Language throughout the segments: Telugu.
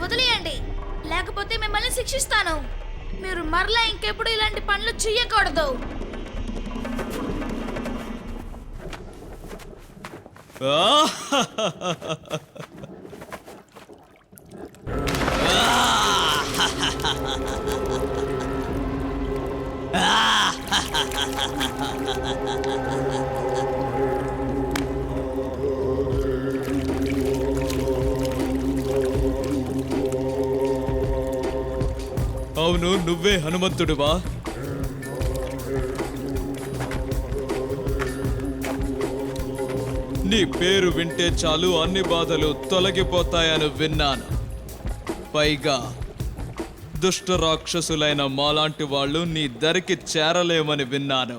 వదిలేయండి, లేకపోతే మిమ్మల్ని శిక్షిస్తాను. మీరు మరలా ఇంకెప్పుడు ఇలాంటి పనులు చెయ్యకూడదు. అవును, నువ్వే హనుమంతుడివా? నీ పేరు వింటే చాలు అన్ని బాధలు తొలగిపోతాయని విన్నాను. పైగా దుష్ట రాక్షసులైన మాలాంటి వాళ్ళు నీ దరికి చేరలేమని విన్నాను.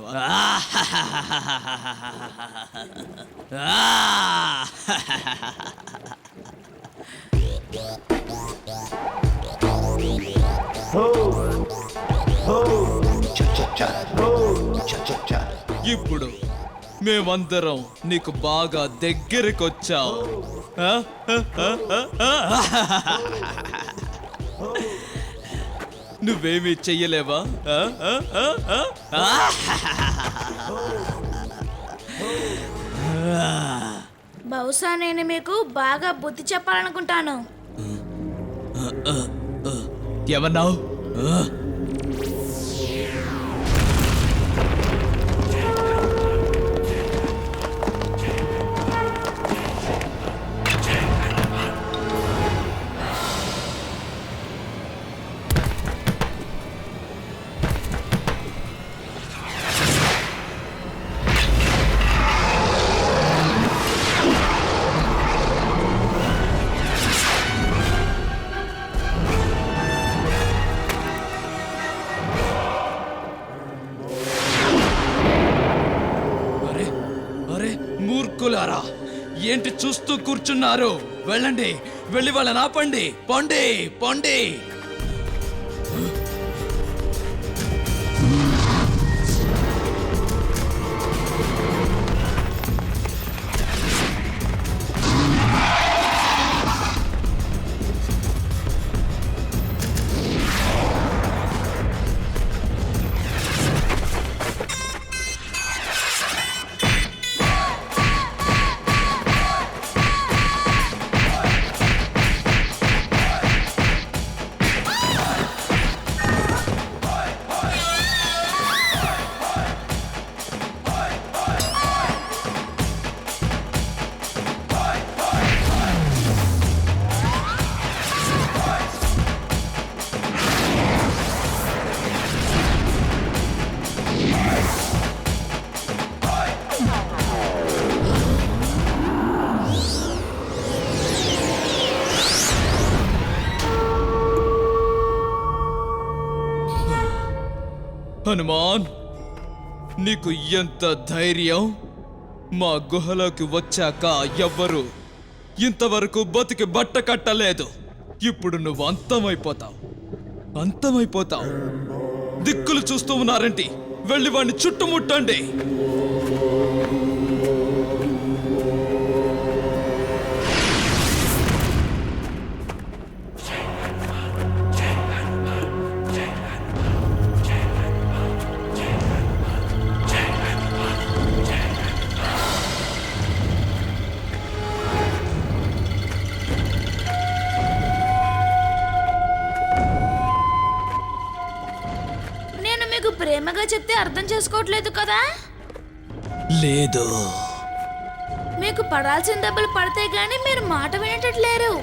ఇప్పుడు మేమందరం నీకు బాగా దగ్గరకొచ్చాం. నువ్వేమీ చెయ్యలేవా? బహుశా నేను మీకు బాగా బుద్ధి చెప్పాలనుకుంటాను. ఏమన్నావు? మూర్ఖులారా, ఏంటి చూస్తూ కూర్చున్నారు? వెళ్ళండి, వెళ్ళి వాళ్ళని ఆపండి. పొండి పొండి. హనుమాన్, నీకు ఎంత ధైర్యం? మా గుహలోకి వచ్చాక ఎవ్వరు ఇంతవరకు బతికి బట్ట కట్టలేదు. ఇప్పుడు నువ్వు అంతమైపోతావు. దిక్కులు చూస్తూ ఉన్నారంటి, వెళ్ళి వాడిని చుట్టుముట్టండి. ప్రేమగా చెప్తే అర్థం చేసుకోవట్లేదు కదా? లేదు, మీకు పడాల్సిన దెబ్బలు పడితే గానీ మీరు మాట వినేటట్లేరు.